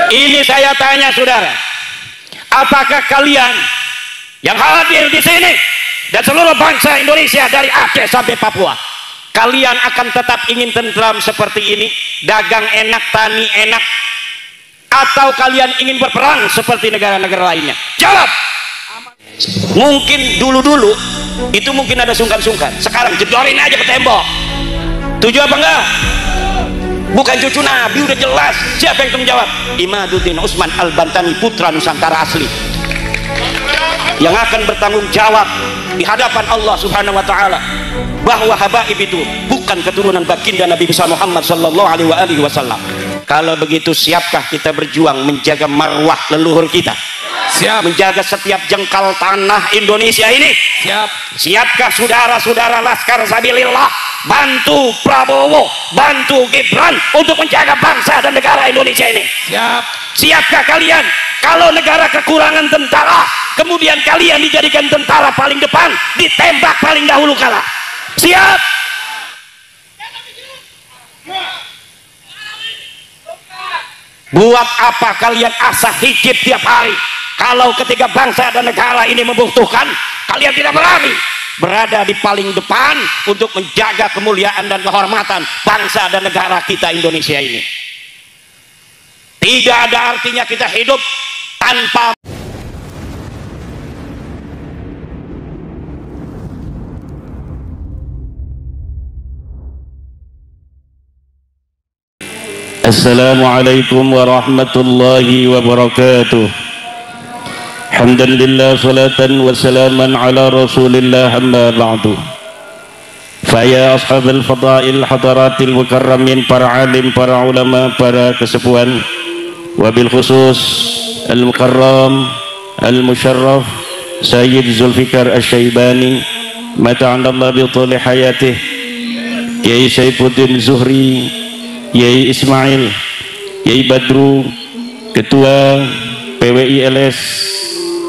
Ini saya tanya saudara, apakah kalian yang hadir di sini dan seluruh bangsa Indonesia dari Aceh sampai Papua, kalian akan tetap ingin tentram seperti ini, dagang enak, tani enak, atau kalian ingin berperang seperti negara-negara lainnya? Jawab. Mungkin dulu-dulu itu mungkin ada sungkan-sungkan, sekarang jedorin aja ke tembok. Tujuh apa enggak? Bukan cucu Nabi, udah jelas. Siapa yang menjawab? Imaduddin Usman Al-Bantani, putra Nusantara asli, yang akan bertanggung jawab di hadapan Allah Subhanahu wa taala bahwa habaib itu bukan keturunan baginda Nabi besar Muhammad sallallahu alaihi wasallam. Kalau begitu, siapkah kita berjuang menjaga marwah leluhur kita? Siap. Menjaga setiap jengkal tanah Indonesia ini? Siap. Siapkah saudara-saudara Laskar Sabilillah bantu Prabowo, bantu Gibran untuk menjaga bangsa dan negara Indonesia ini? Siap. Siapkah kalian kalau negara kekurangan tentara, kemudian kalian dijadikan tentara paling depan, ditembak paling dahulu kalah? Siap. Buat apa kalian asah hijib tiap hari kalau ketika bangsa dan negara ini membutuhkan, kalian tidak berani berada di paling depan untuk menjaga kemuliaan dan kehormatan bangsa dan negara kita Indonesia ini? Tidak ada artinya kita hidup tanpa Assalamualaikum warahmatullahi wabarakatuh. Alhamdulillah, salatan wa salaman ala rasulillah, amma ba'du. Faya ashabal fadail hadaratil mukarramin, para alim, para ulama, para kesepuhan, wabil khusus al-mukarram al-musharraf Sayyid Zulfikar Asy-Syaibani mata'andallah bi thuli hayatih, Yai Saifuddin Zuhri, Yai Ismail, Yai Badru, Ketua PWILS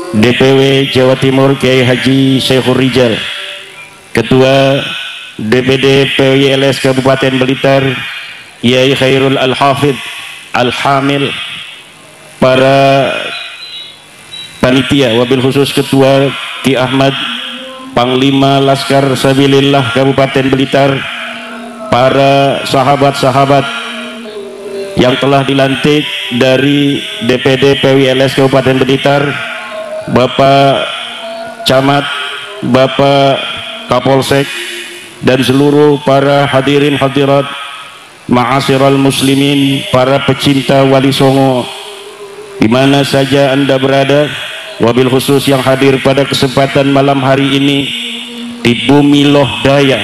DPW Jawa Timur Kiai Haji Syekhur Rijal, Ketua DPD PWILS Kabupaten Blitar Yai Khairul Al-Hafidh Al-Hamil, para panitia, wabil khusus Ketua Ki Ahmad, Panglima Laskar Sabilillah Kabupaten Blitar, para sahabat-sahabat yang telah dilantik dari DPD PWILS Kabupaten Blitar, Bapak Camat, Bapak Kapolsek, dan seluruh para hadirin hadirat, ma'asyiral muslimin, para pecinta Wali Songo di mana saja Anda berada, wabil khusus yang hadir pada kesempatan malam hari ini di bumi Loh Daya,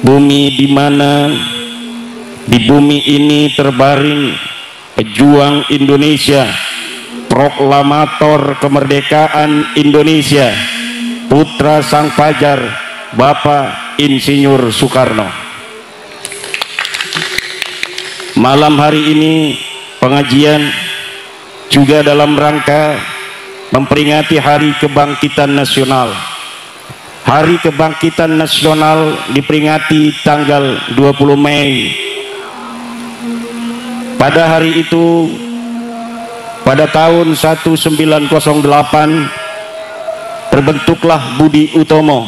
bumi di mana di bumi ini terbaring pejuang Indonesia, proklamator kemerdekaan Indonesia, putra sang fajar, Bapak Insinyur Soekarno. Malam hari ini pengajian juga dalam rangka memperingati Hari Kebangkitan Nasional. Hari Kebangkitan Nasional diperingati tanggal 20 Mei. Pada hari itu, pada tahun 1908, terbentuklah Budi Utomo.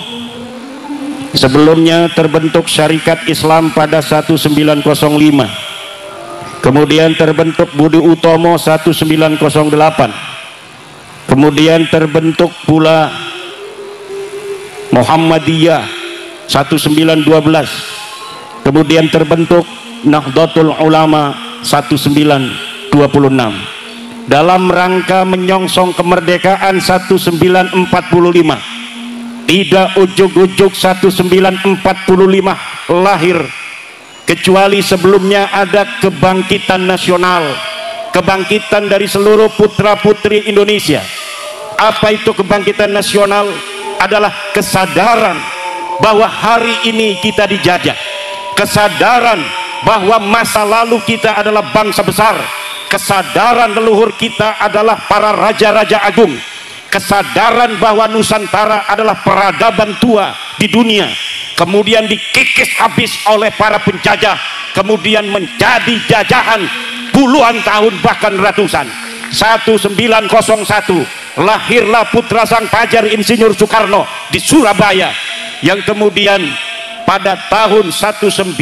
Sebelumnya terbentuk Syarikat Islam pada 1905. Kemudian terbentuk Budi Utomo 1908. Kemudian terbentuk pula Muhammadiyah 1912. Kemudian terbentuk Nahdlatul Ulama 1926 dalam rangka menyongsong kemerdekaan 1945. Tidak ujuk-ujuk 1945 lahir, kecuali sebelumnya ada kebangkitan nasional, kebangkitan dari seluruh putra-putri Indonesia. Apa itu kebangkitan nasional? Adalah kesadaran bahwa hari ini kita dijajah, kesadaran bahwa masa lalu kita adalah bangsa besar, kesadaran leluhur kita adalah para raja-raja agung, kesadaran bahwa Nusantara adalah peradaban tua di dunia, kemudian dikikis habis oleh para penjajah, kemudian menjadi jajahan puluhan tahun bahkan ratusan. 1901 lahirlah putra sang fajar Insinyur Soekarno di Surabaya, yang kemudian pada tahun 1905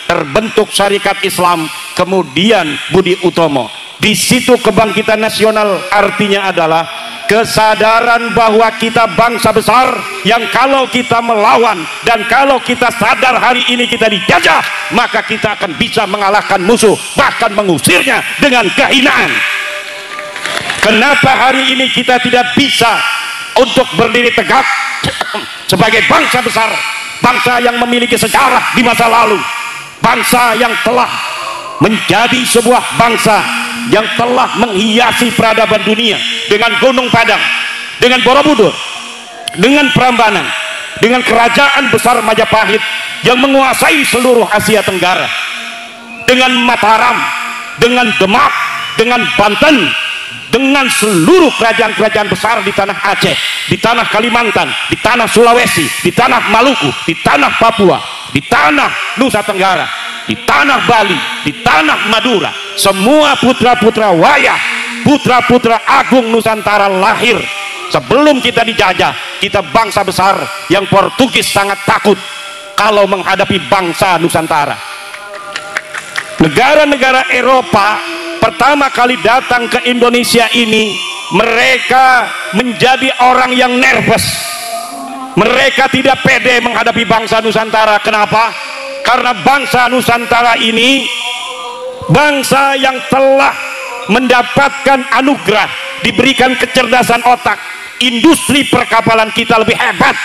terbentuk Syarikat Islam, kemudian Budi Utomo. Di situ kebangkitan nasional artinya adalah kesadaran bahwa kita bangsa besar yang kalau kita melawan dan kalau kita sadar hari ini kita dijajah, maka kita akan bisa mengalahkan musuh, bahkan mengusirnya dengan kehinaan. Kenapa hari ini kita tidak bisa untuk berdiri tegak sebagai bangsa besar, bangsa yang memiliki sejarah di masa lalu, bangsa yang telah menjadi sebuah bangsa yang telah menghiasi peradaban dunia dengan Gunung Padang, dengan Borobudur, dengan Prambanan, dengan kerajaan besar Majapahit yang menguasai seluruh Asia Tenggara, dengan Mataram, dengan Demak, dengan Banten, dengan seluruh kerajaan-kerajaan besar di tanah Aceh, di tanah Kalimantan, di tanah Sulawesi, di tanah Maluku, di tanah Papua, di tanah Nusa Tenggara, di tanah Bali, di tanah Madura. Semua putra-putra wayah, putra-putra agung Nusantara lahir sebelum kita dijajah. Kita bangsa besar yang Portugis sangat takut kalau menghadapi bangsa Nusantara. Negara-negara Eropa pertama kali datang ke Indonesia ini, mereka menjadi orang yang nervous. Mereka tidak pede menghadapi bangsa Nusantara. Kenapa? Karena bangsa Nusantara ini bangsa yang telah mendapatkan anugerah, diberikan kecerdasan otak. Industri perkapalan kita lebih hebat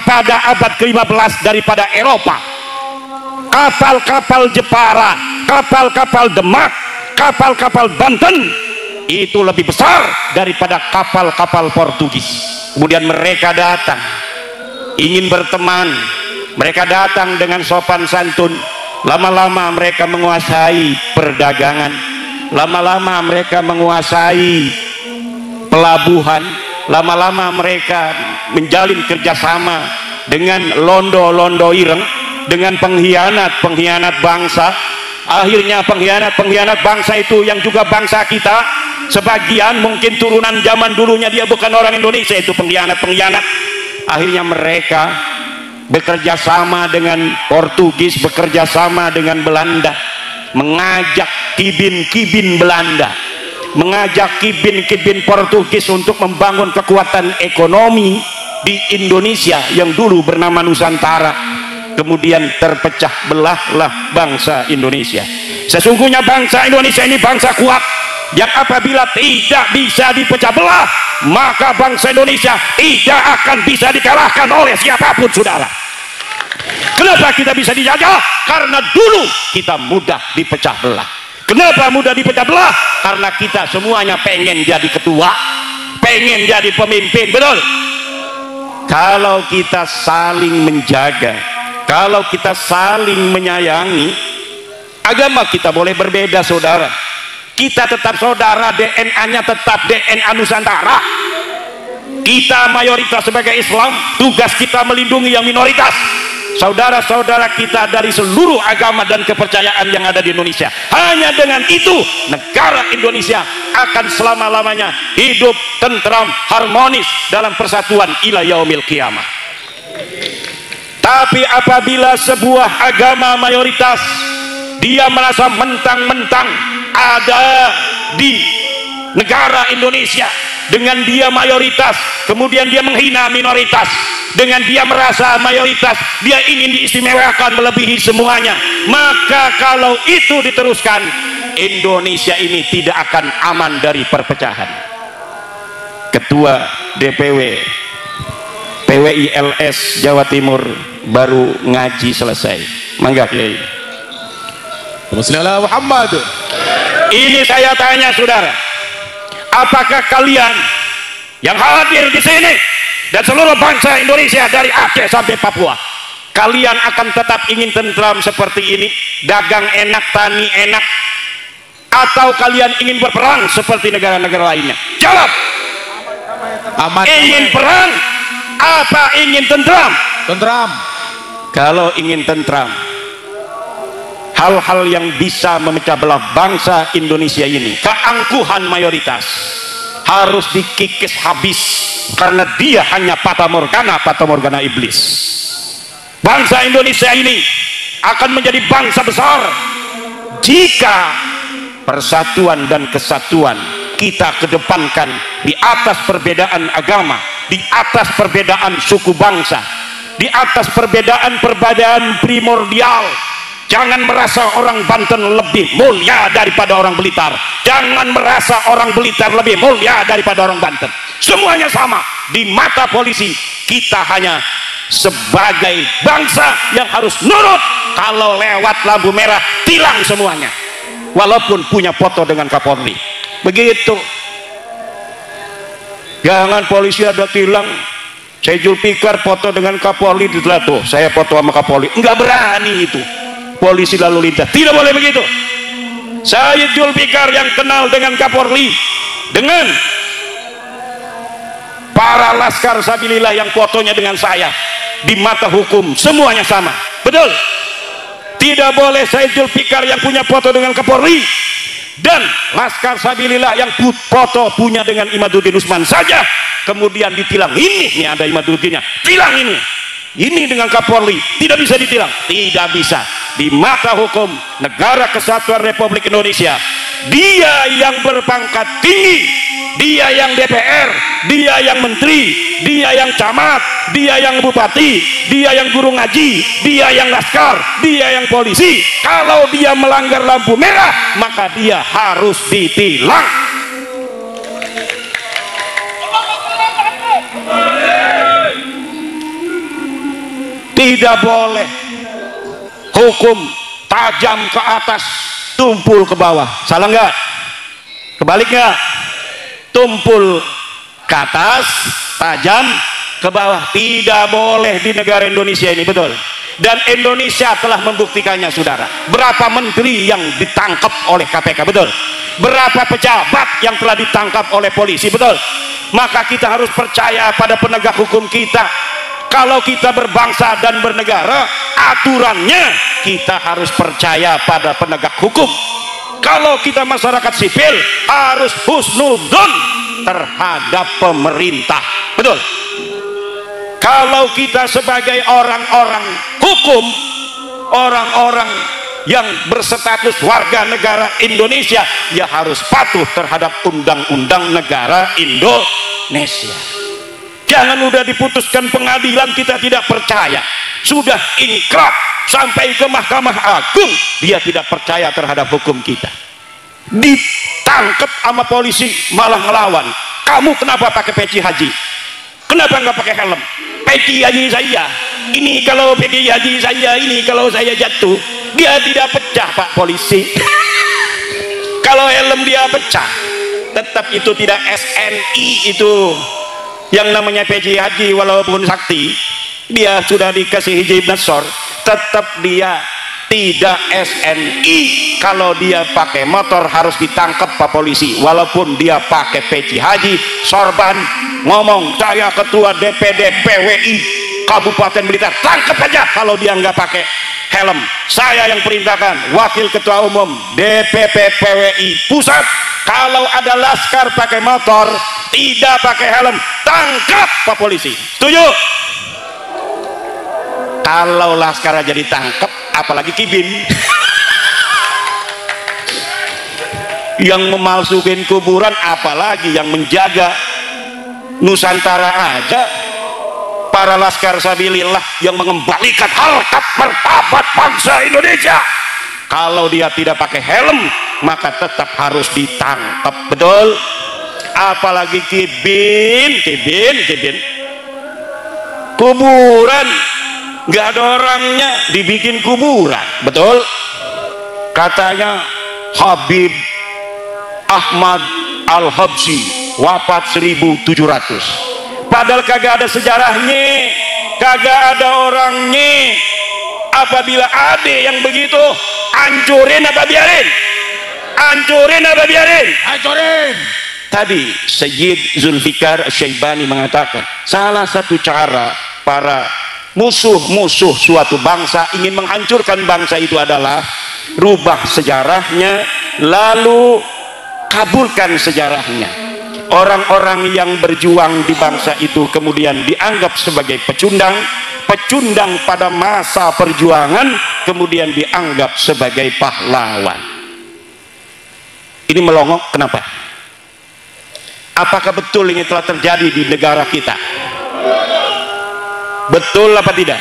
pada abad ke-15 daripada Eropa. Kapal-kapal Jepara, kapal-kapal Demak, kapal-kapal Banten itu lebih besar daripada kapal-kapal Portugis. Kemudian mereka datang ingin berteman, mereka datang dengan sopan santun. Lama-lama mereka menguasai perdagangan, lama-lama mereka menguasai pelabuhan, lama-lama mereka menjalin kerjasama dengan londo-londo ireng, dengan pengkhianat-pengkhianat bangsa. Akhirnya pengkhianat bangsa itu yang juga bangsa kita, sebagian mungkin turunan zaman dulunya dia bukan orang Indonesia, itu pengkhianat. Akhirnya mereka bekerja sama dengan Portugis, bekerja sama dengan Belanda, mengajak kibin-kibin Belanda, mengajak kibin-kibin Portugis untuk membangun kekuatan ekonomi di Indonesia yang dulu bernama Nusantara. Kemudian terpecah belahlah bangsa Indonesia. Sesungguhnya bangsa Indonesia ini bangsa kuat yang apabila tidak bisa dipecah belah, maka bangsa Indonesia tidak akan bisa dikalahkan oleh siapapun, saudara. Kenapa kita bisa dijajah? Karena dulu kita mudah dipecah belah. Kenapa mudah dipecah belah? Karena kita semuanya pengen jadi ketua, pengen jadi pemimpin, betul? Kalau kita saling menjaga, kalau kita saling menyayangi, agama kita boleh berbeda, saudara. Kita tetap saudara, DNA-nya tetap DNA Nusantara. Kita mayoritas sebagai Islam, tugas kita melindungi yang minoritas. Saudara-saudara kita dari seluruh agama dan kepercayaan yang ada di Indonesia. Hanya dengan itu negara Indonesia akan selama-lamanya hidup tentram, harmonis dalam persatuan ila yaumil qiyamah. Tapi apabila sebuah agama mayoritas dia merasa mentang-mentang ada di negara Indonesia, dengan dia mayoritas, kemudian dia menghina minoritas, dengan dia merasa mayoritas dia ingin diistimewakan melebihi semuanya, maka kalau itu diteruskan, Indonesia ini tidak akan aman dari perpecahan. Ketua DPW PWILS Jawa Timur baru ngaji selesai. Mangga Kiai. Bismillah Muhammad. Ini saya tanya saudara, apakah kalian yang hadir di sini dan seluruh bangsa Indonesia dari Aceh sampai Papua, kalian akan tetap ingin tentram seperti ini, dagang enak, tani enak, atau kalian ingin berperang seperti negara-negara lainnya? Jawab. Aman. Ingin perang apa ingin tentram? Tentram. Kalau ingin tentram, hal-hal yang bisa memecah belah bangsa Indonesia ini. Keangkuhan mayoritas harus dikikis habis, karena dia hanya fata morgana iblis. Bangsa Indonesia ini akan menjadi bangsa besar jika persatuan dan kesatuan kita kedepankan di atas perbedaan agama, di atas perbedaan suku bangsa, di atas perbedaan primordial. Jangan merasa orang Banten lebih mulia daripada orang Blitar, jangan merasa orang Blitar lebih mulia daripada orang Banten. Semuanya sama di mata polisi. Kita hanya sebagai bangsa yang harus nurut. Kalau lewat lampu merah, tilang semuanya, walaupun punya foto dengan Kapolri. Begitu. Jangan polisi ada tilang, saya Zulfikar foto dengan Kapolri, ditelah tuh saya foto sama Kapolri. Enggak berani itu polisi lalu lintas, tidak boleh begitu. Saya Zulfikar yang kenal dengan Kapolri, dengan para laskar sabilillah yang fotonya dengan saya, di mata hukum semuanya sama, betul? Tidak boleh saya Zulfikar yang punya foto dengan Kapolri dan laskar sabilillah yang foto punya dengan Imaduddin Usman saja kemudian ditilang. Ini nih ada Imaduddinnya, tilang ini dengan Kapolri, tidak bisa ditilang, tidak bisa. Di mata hukum negara kesatuan Republik Indonesia, dia yang berpangkat tinggi, dia yang DPR, dia yang menteri, dia yang camat, dia yang bupati, dia yang guru ngaji, dia yang laskar, dia yang polisi. Kalau dia melanggar lampu merah, maka dia harus ditilang. Tidak boleh hukum tajam ke atas, tumpul ke bawah. Salah nggak? Kebalik nggak? Tumpul ke atas, tajam ke bawah. Tidak boleh di negara Indonesia ini, betul? Dan Indonesia telah membuktikannya, saudara. Berapa menteri yang ditangkap oleh KPK, betul? Berapa pejabat yang telah ditangkap oleh polisi, betul? Maka kita harus percaya pada penegak hukum kita. Kalau kita berbangsa dan bernegara, aturannya kita harus percaya pada penegak hukum. Kalau kita masyarakat sipil, harus husnudzon terhadap pemerintah, betul? Kalau kita sebagai orang-orang hukum, orang-orang yang berstatus warga negara Indonesia, ya harus patuh terhadap undang-undang negara Indonesia. Jangan udah diputuskan pengadilan kita tidak percaya, sudah ingkrah sampai ke Mahkamah Agung, dia tidak percaya terhadap hukum kita. Ditangkap sama polisi malah ngelawan. Kamu kenapa pakai peci haji? Kenapa nggak pakai helm? Peci haji saya ini, kalau peci haji saya ini, kalau saya jatuh dia tidak pecah, Pak polisi. Kalau helm dia pecah, tetap itu tidak SNI itu. Yang namanya peci haji walaupun sakti, dia sudah dikasih hijab nasor, tetap dia tidak SNI. Kalau dia pakai motor harus ditangkap Pak polisi, walaupun dia pakai peci haji sorban. Ngomong saya ketua DPD PWI Kabupaten Blitar, tangkap aja kalau dia nggak pakai helm. Saya yang perintahkan, wakil ketua umum DPP PWI pusat, kalau ada laskar pakai motor tidak pakai helm, tangkap Pak polisi. Setuju? Kalau laskar aja ditangkap, apalagi kibin yang memalsukan kuburan, apalagi yang menjaga Nusantara aja. Para laskar sabilillah yang mengembalikan harkat martabat bangsa Indonesia, kalau dia tidak pakai helm maka tetap harus ditangkap, betul? Apalagi kibin kuburan nggak ada orangnya dibikin kuburan, betul? Katanya Habib Ahmad Al-Habsyi wafat 1700, padahal kagak ada sejarahnya, kagak ada orangnya. Apabila ada yang begitu, hancurin apa biarin? Hancurin apa biarin? Hancurin. Tadi Sayyid Zulfikar Syaibani mengatakan salah satu cara para musuh-musuh suatu bangsa ingin menghancurkan bangsa itu adalah rubah sejarahnya, lalu kabulkan sejarahnya. Orang-orang yang berjuang di bangsa itu kemudian dianggap sebagai pecundang pada masa perjuangan, kemudian dianggap sebagai pahlawan. Ini melongok kenapa? Apakah betul ini telah terjadi di negara kita? Betul apa tidak?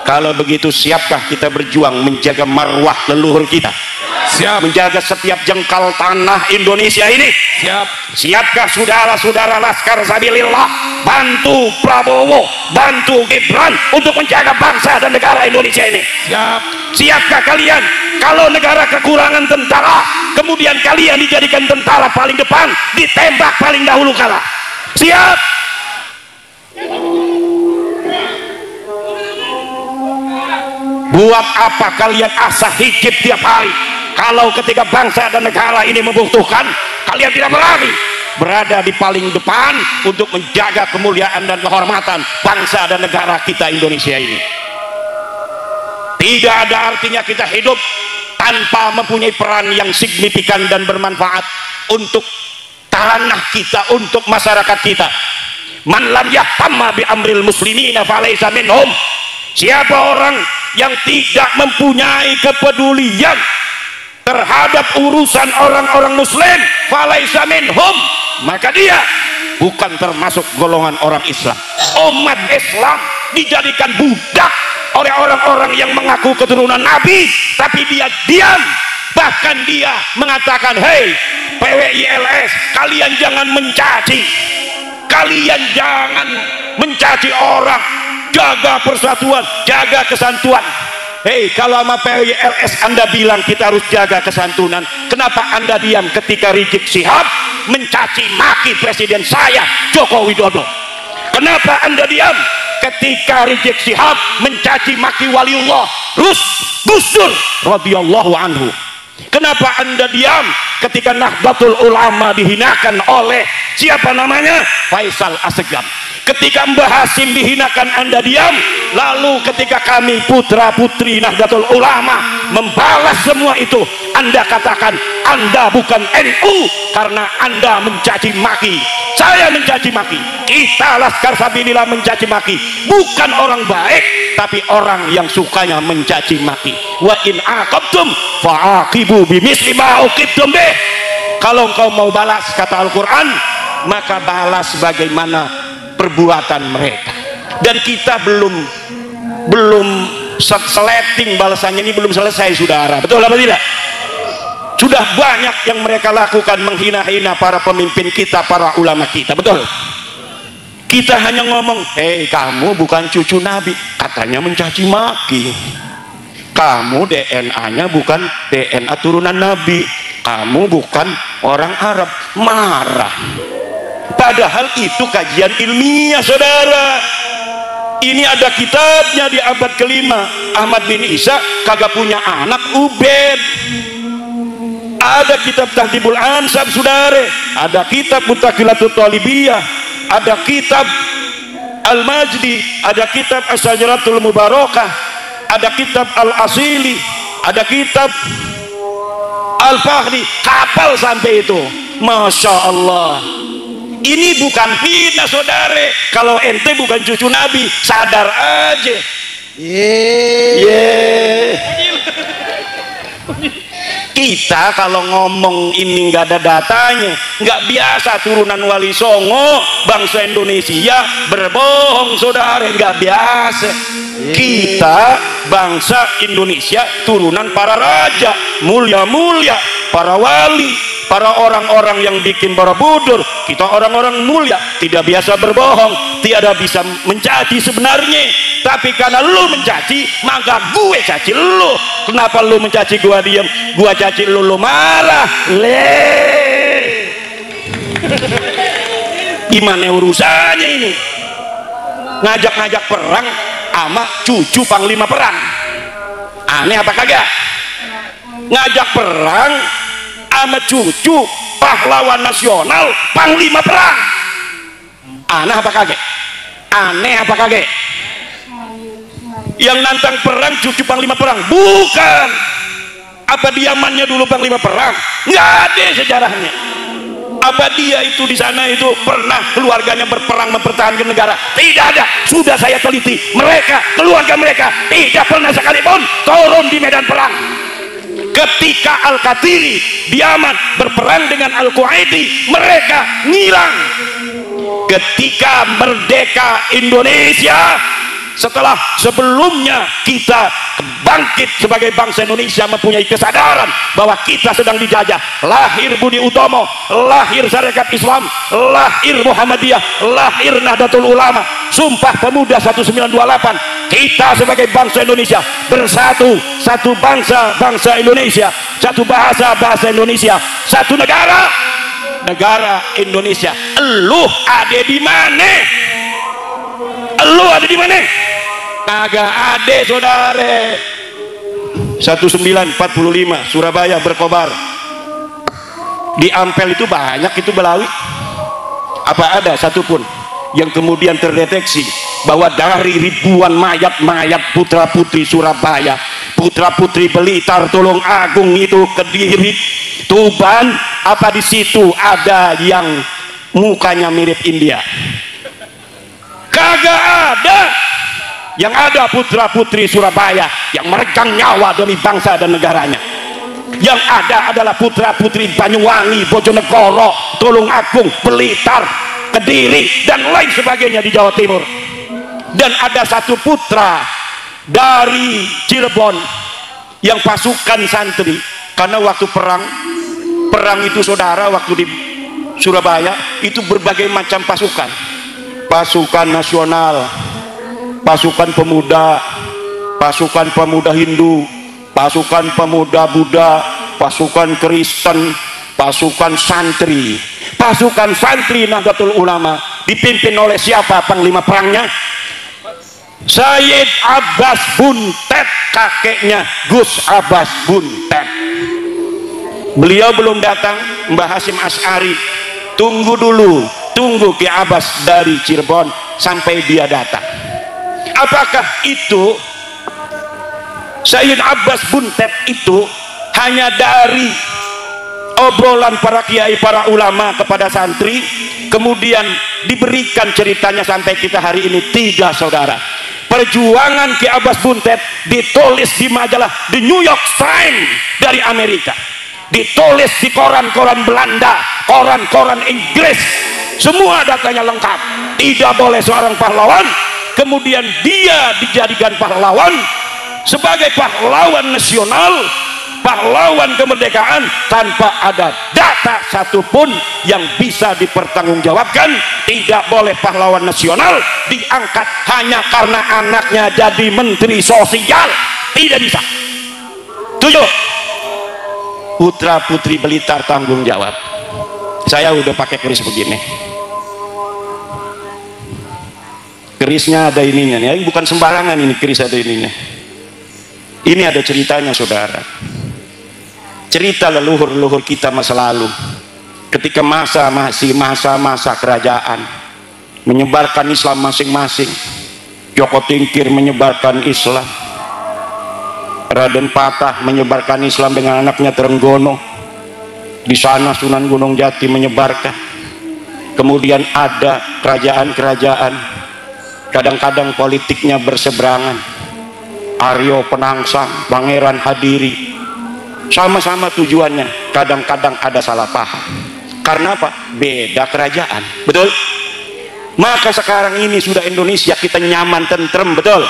Kalau begitu, siapkah kita berjuang menjaga marwah leluhur kita? Siap. Menjaga setiap jengkal tanah Indonesia ini? Siap. Siapkah saudara-saudara Laskar Sabilillah bantu Prabowo, bantu Gibran untuk menjaga bangsa dan negara Indonesia ini? Siap. Siapkah kalian kalau negara kekurangan tentara, kemudian kalian dijadikan tentara paling depan, ditembak paling dahulu kalah? Siap. Buat apa kalian asah hijib tiap hari kalau ketika bangsa dan negara ini membutuhkan, kalian tidak berani berada di paling depan untuk menjaga kemuliaan dan kehormatan bangsa dan negara kita Indonesia ini? Tidak ada artinya kita hidup tanpa mempunyai peran yang signifikan dan bermanfaat untuk tanah kita, untuk masyarakat kita. Man lam yahtamma bi amril muslimina falaysa minhum. Siapa orang yang tidak mempunyai kepedulian terhadap urusan orang-orang muslim, falaysa minhum, maka dia bukan termasuk golongan orang Islam. Umat Islam dijadikan budak oleh orang-orang yang mengaku keturunan Nabi, tapi dia diam. Bahkan dia mengatakan, hei PWILS, kalian jangan mencaci, kalian jangan mencaci orang, jaga persatuan, jaga kesantuan. Hei, kalau sama PWILS Anda bilang kita harus jaga kesantunan, kenapa Anda diam ketika Rizik Syihab mencaci maki presiden saya Joko Widodo? Kenapa Anda diam ketika Rizik Syihab mencaci maki waliullah Gus Dur radhiyallahu anhu? Kenapa Anda diam ketika Nahdlatul Ulama dihinakan oleh siapa namanya? Faisal Assegaf. Ketika Mbah Hasim dihinakan, Anda diam. Lalu ketika kami putra putri Nahdlatul Ulama membalas semua itu, Anda katakan Anda bukan NU karena Anda mencaci maki. Saya mencaci maki, kita Laskar Sabilillah mencaci maki, bukan orang baik, tapi orang yang sukanya mencaci maki. Wa in aqabtum fa'aqibu bimisli ma uqibtum bih. Kalau engkau mau balas, kata Al-Quran, maka balas bagaimana perbuatan mereka. Dan kita belum seleting balasannya, ini belum selesai, saudara. Betul apa tidak? Sudah banyak yang mereka lakukan, menghina-hina para pemimpin kita, para ulama kita. Betul? Kita hanya ngomong, hei kamu bukan cucu Nabi, katanya mencaci maki. Kamu DNA-nya bukan DNA turunan Nabi, kamu bukan orang Arab, marah. Padahal itu kajian ilmiah, saudara. Ini ada kitabnya di abad kelima. Ahmad bin Isa kagak punya anak, Ubed. Ada kitab Tahdhibul Ansab, saudara. Ada kitab Mutaqilatul Talibiyah, ada kitab Al-Majdi, ada kitab As-Sajaratul Mubarakah, ada kitab Al-Asili, ada kitab Al-Fahri. Hafal sampai itu, Masya Allah. Ini bukan fitnah, saudara. Kalau ente bukan cucu Nabi, sadar aja. Kita kalau ngomong ini nggak ada datanya, nggak biasa. Turunan Wali Songo, bangsa Indonesia berbohong, saudara, nggak biasa. Kita bangsa Indonesia turunan para raja mulia-mulia, para wali, para orang-orang yang bikin Borobudur. Kita orang-orang mulia, tidak biasa berbohong, tidak bisa mencaci sebenarnya. Tapi karena lu mencaci, maka gue caci lu. Kenapa lu mencaci gua diam, gua caci lu marah? Gimana urusannya ini? Ngajak-ngajak perang sama cucu panglima perang, aneh apa kagak? Ngajak perang sama cucu pahlawan nasional panglima perang, aneh apa kagak? Aneh apa kagak? Yang nantang perang cucu panglima perang? Bukan. Apa diamannya dulu panglima perang? Nggak ada sejarahnya. Apa dia itu di sana itu pernah keluarganya berperang mempertahankan negara? Tidak ada. Sudah saya teliti, mereka, keluarga mereka tidak pernah sekalipun turun di medan perang. Ketika Al-Qatiri di Yaman berperang dengan Al-Qaidi, mereka ngilang. Ketika merdeka Indonesia, setelah sebelumnya kita bangkit sebagai bangsa Indonesia, mempunyai kesadaran bahwa kita sedang dijajah, lahir Budi Utomo, lahir Sarekat Islam, lahir Muhammadiyah, lahir Nahdlatul Ulama, Sumpah Pemuda 1928. Kita sebagai bangsa Indonesia bersatu, satu bangsa, bangsa Indonesia, satu bahasa, bahasa Indonesia, satu negara, negara Indonesia. Eluh ada di mana? Eluh ada di mana? Kagak ada, saudara. 1945 Surabaya berkobar. Di Ampel itu banyak itu Belawi. Apa ada satupun yang kemudian terdeteksi bahwa dari ribuan mayat-mayat putra putri Surabaya, putra putri Blitar, Tulung Agung, itu Kediri, Tuban, apa di situ ada yang mukanya mirip India? Kagak ada. Yang ada putra putri Surabaya yang meregang nyawa demi bangsa dan negaranya. Yang ada adalah putra putri Banyuwangi, Bojonegoro, Tulung Agung, Blitar, Kediri, dan lain sebagainya di Jawa Timur. Dan ada satu putra dari Cirebon yang pasukan santri, karena waktu perang itu saudara, waktu di Surabaya itu berbagai macam pasukan, pasukan nasional, pasukan pemuda, pasukan pemuda Hindu, pasukan pemuda Buddha, pasukan Kristen, pasukan santri. Pasukan santri Nahdlatul Ulama dipimpin oleh siapa panglima perangnya? Sayyid Abbas Buntet, kakeknya Gus Abbas Buntet. Beliau belum datang, Mbah Hasyim Asy'ari. Tunggu dulu, tunggu Ki Abbas dari Cirebon sampai dia datang. Apakah itu Sayyid Abbas Buntet itu hanya dari obrolan para kiai, para ulama kepada santri, kemudian diberikan ceritanya sampai kita hari ini? Tidak, saudara. Perjuangan Ki Abbas Buntet ditulis di majalah The New York Times dari Amerika, ditulis di koran-koran Belanda, koran-koran Inggris, semua datanya lengkap. Tidak boleh seorang pahlawan kemudian dia dijadikan pahlawan sebagai pahlawan nasional, pahlawan kemerdekaan, tanpa ada data satupun yang bisa dipertanggungjawabkan. Tidak boleh pahlawan nasional diangkat hanya karena anaknya jadi menteri sosial. Tidak bisa. Tujuh, putra putri Blitar tanggung jawab. Saya udah pakai keris begini, kerisnya ada ininya nih, bukan sembarangan ini keris, ada ininya. Ini ada ceritanya, saudara. Cerita leluhur-leluhur kita masa lalu, ketika masih masa kerajaan, menyebarkan Islam masing-masing. Joko Tingkir menyebarkan Islam, Raden Patah menyebarkan Islam dengan anaknya Trenggono. Di sana Sunan Gunung Jati menyebarkan. Kemudian ada kerajaan-kerajaan, kadang-kadang politiknya berseberangan. Aryo Penangsang, Pangeran Hadiri, sama-sama tujuannya, kadang-kadang ada salah paham. Karena apa? Beda kerajaan, betul? Maka sekarang ini sudah Indonesia kita nyaman, tentrem, betul?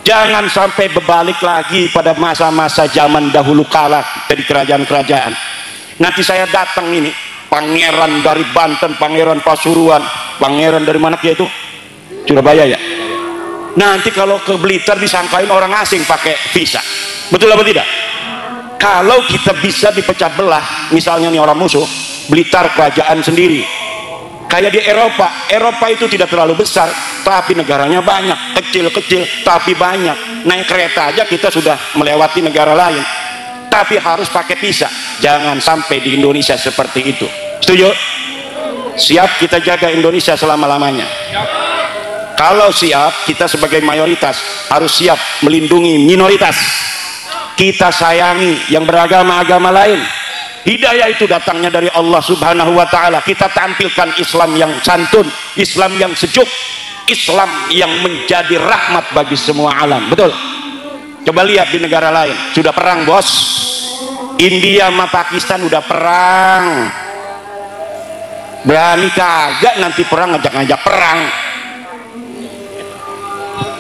Jangan sampai berbalik lagi pada masa-masa zaman dahulu kala dari kerajaan-kerajaan. Nanti saya datang ini, pangeran dari Banten, pangeran Pasuruan, pangeran dari mana dia itu? Surabaya ya? Nanti kalau ke Blitar disangkain orang asing pakai visa, betul apa tidak? Kalau kita bisa dipecah belah, misalnya nih orang musuh, Blitar kerajaan sendiri, kayak di Eropa itu tidak terlalu besar tapi negaranya banyak, kecil-kecil tapi banyak. Naik kereta aja kita sudah melewati negara lain, tapi harus pakai visa. Jangan sampai di Indonesia seperti itu. Setuju? Siap kita jaga Indonesia selama-lamanya. Kalau siap, kita sebagai mayoritas harus siap melindungi minoritas. Kita sayangi yang beragama-agama lain. Hidayah itu datangnya dari Allah Subhanahu wa ta'ala. Kita tampilkan Islam yang santun, Islam yang sejuk, Islam yang menjadi rahmat bagi semua alam. Betul? Coba lihat di negara lain, sudah perang bos. India sama Pakistan udah perang. Berani kagak nanti perang ngajak-ngajak perang.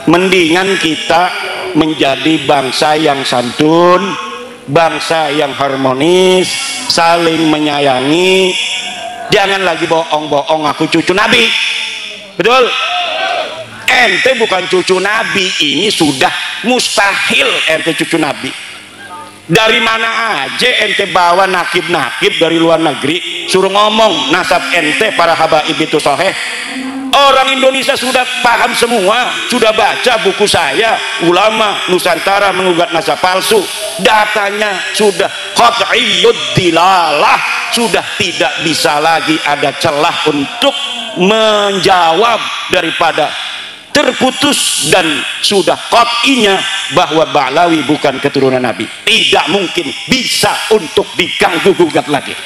Mendingan kita menjadi bangsa yang santun, bangsa yang harmonis, saling menyayangi. Jangan lagi bohong-bohong aku cucu Nabi. Betul? Ente bukan cucu Nabi, ini sudah mustahil ente cucu Nabi. Dari mana aja ente bawa nakib-nakib dari luar negeri, suruh ngomong nasab ente para habaib itu sahih. Orang Indonesia sudah paham semua, sudah baca buku saya, ulama Nusantara mengugat nasab palsu. Datanya sudah qat'iyyud dilalah, sudah tidak bisa lagi ada celah untuk menjawab daripada terputus, dan sudah qat'inya bahwa Ba'lawi bukan keturunan Nabi. Tidak mungkin bisa untuk diganggu-gugat lagi.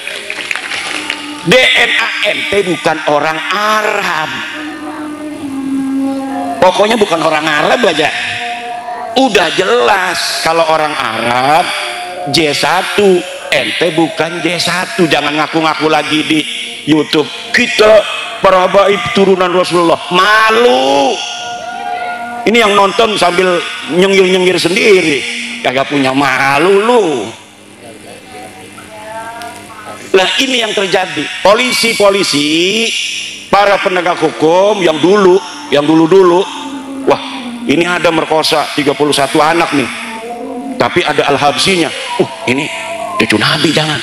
DNA ente bukan orang Arab, pokoknya bukan orang Arab aja. Udah jelas kalau orang Arab J1, ente bukan J1. Jangan ngaku-ngaku lagi di YouTube kita para habaib turunan Rasulullah. Malu. Ini yang nonton sambil nyengir-nyengir sendiri, kagak punya malu lu. Nah ini yang terjadi. Polisi-polisi, para penegak hukum yang dulu, wah ini ada merkosa 31 anak nih, tapi ada Al-Habsinya. Ini cucu Nabi, jangan.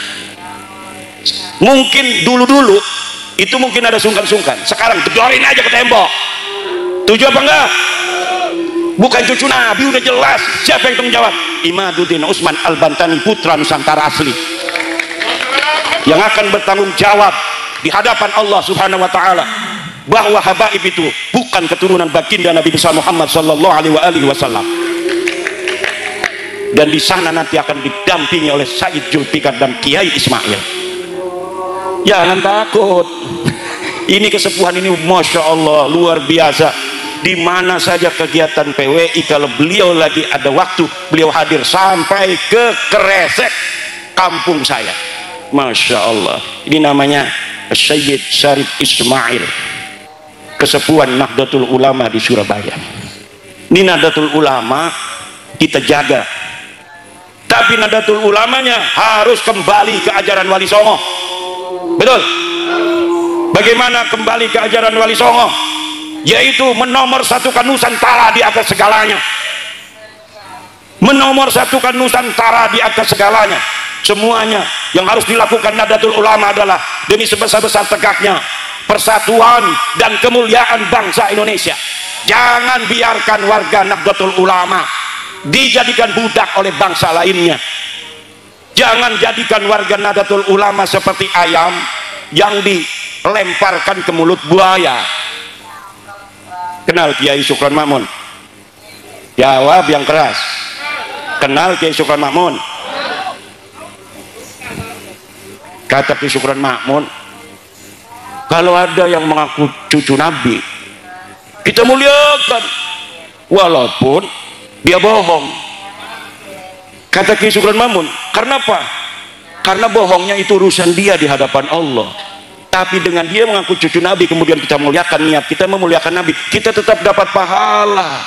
Mungkin dulu itu mungkin ada sungkan-sungkan. Sekarang jedorin aja ke tembok. Tujuh apa enggak? Bukan cucu Nabi, udah jelas. Siapa yang tanggung jawab? Imaduddin Usman Al-Bantani, putra Nusantara asli, yang akan bertanggung jawab di hadapan Allah Subhanahu wa ta'ala bahwa habaib itu bukan keturunan baginda Nabi besar Muhammad sallallahu alaihi wasallam. Dan di sana nanti akan didampingi oleh Sayyid Julfikar dan Kiai Ismail. Jangan takut. Ini kesepuhan ini Masya Allah luar biasa. Di mana saja kegiatan PWI, kalau beliau lagi ada waktu, beliau hadir sampai ke Kresek, kampung saya. Masya Allah. Ini namanya Sayyid Syarif Ismail, kesepuhan Nahdlatul Ulama di Surabaya. Ini Nahdlatul Ulama kita jaga, tapi Nahdlatul Ulamanya harus kembali ke ajaran Wali Songo. Betul? Bagaimana kembali ke ajaran Wali Songo? Yaitu menomorsatukan Nusantara di atas segalanya. Menomorsatukan Nusantara di atas segalanya. Semuanya yang harus dilakukan Nahdlatul Ulama adalah demi sebesar-besar tegaknya persatuan dan kemuliaan bangsa Indonesia. Jangan biarkan warga Nahdlatul Ulama dijadikan budak oleh bangsa lainnya. Jangan jadikan warga Nahdlatul Ulama seperti ayam yang dilemparkan ke mulut buaya. Kenal Kiai Syukran Makmun? Jawab yang keras. Kenal Kiai Syukran Makmun? Kata Kiai Syukran Makmun, kalau ada yang mengaku cucu Nabi, kita muliakan walaupun dia bohong. Kata Kiai Syukran Makmun, karena apa? Karena bohongnya itu urusan dia di hadapan Allah. Tapi dengan dia mengaku cucu Nabi, kemudian kita muliakan, niat kita memuliakan Nabi, kita tetap dapat pahala.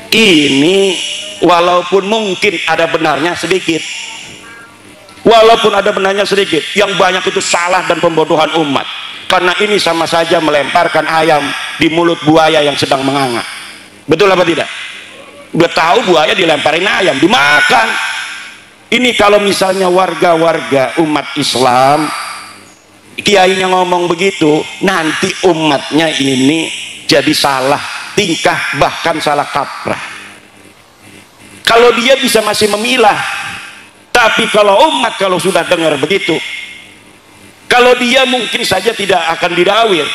Ini walaupun mungkin ada benarnya sedikit, walaupun ada benarnya sedikit, yang banyak itu salah dan pembodohan umat. Karena ini sama saja melemparkan ayam di mulut buaya yang sedang menganga. Betul apa tidak? Udah tahu buaya dilemparin ayam, dimakan. Ini kalau misalnya warga-warga umat Islam, kiainya ngomong begitu, nanti umatnya ini jadi salah tingkah, bahkan salah kaprah. Kalau dia bisa masih memilah, tapi kalau umat kalau sudah dengar begitu, kalau dia mungkin saja tidak akan didawir,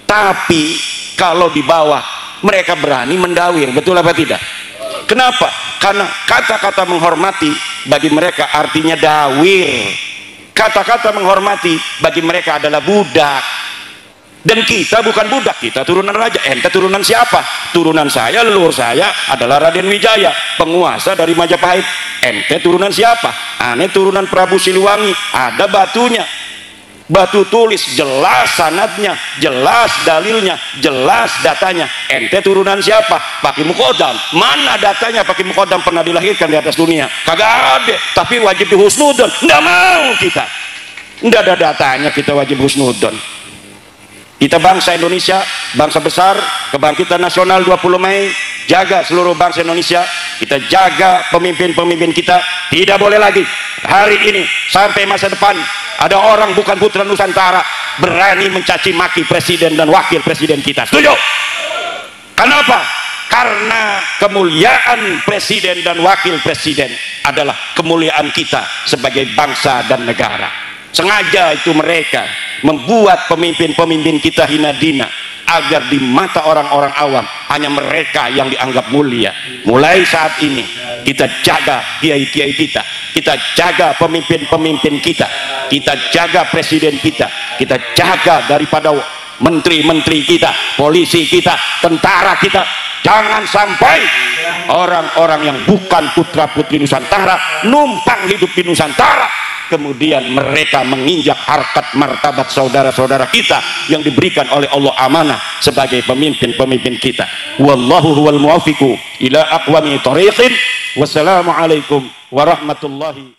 tapi kalau di bawah mereka berani mendawir. Betul apa tidak? Kenapa? Karena kata-kata menghormati bagi mereka artinya dawir. Kata-kata menghormati bagi mereka adalah budak. Dan kita bukan budak, kita turunan raja. Ente turunan siapa? Turunan saya, leluhur saya adalah Raden Wijaya, penguasa dari Majapahit. Ente turunan siapa? Ane turunan Prabu Siliwangi. Ada batunya, batu tulis, jelas sanadnya, jelas dalilnya, jelas datanya. Ente turunan siapa? Pak Mukodam. Mana datanya Pak Mukodam pernah dilahirkan di atas dunia? Kagak ada. Tapi wajib dihusnudon. Nggak mau kita. Nggak ada datanya, kita wajib husnudon. Kita bangsa Indonesia, bangsa besar, kebangkitan nasional 20 Mei, jaga seluruh bangsa Indonesia, kita jaga pemimpin-pemimpin kita. Tidak boleh lagi hari ini sampai masa depan ada orang bukan putra Nusantara berani mencaci maki presiden dan wakil presiden kita. Setuju? Kenapa? Karena kemuliaan presiden dan wakil presiden adalah kemuliaan kita sebagai bangsa dan negara. Sengaja itu mereka membuat pemimpin-pemimpin kita hina dina agar di mata orang-orang awam hanya mereka yang dianggap mulia. Mulai saat ini kita jaga kiai-kiai kita, kita jaga pemimpin-pemimpin kita, kita jaga presiden kita, kita jaga daripada menteri-menteri kita, polisi kita, tentara kita. Jangan sampai orang-orang yang bukan putra-putri Nusantara numpang hidup di Nusantara, kemudian mereka menginjak harkat martabat saudara-saudara kita yang diberikan oleh Allah amanah sebagai pemimpin-pemimpin kita. Wallahu huwal muwaffiqu ila aqwami thariqin. Wassalamualaikum warahmatullahi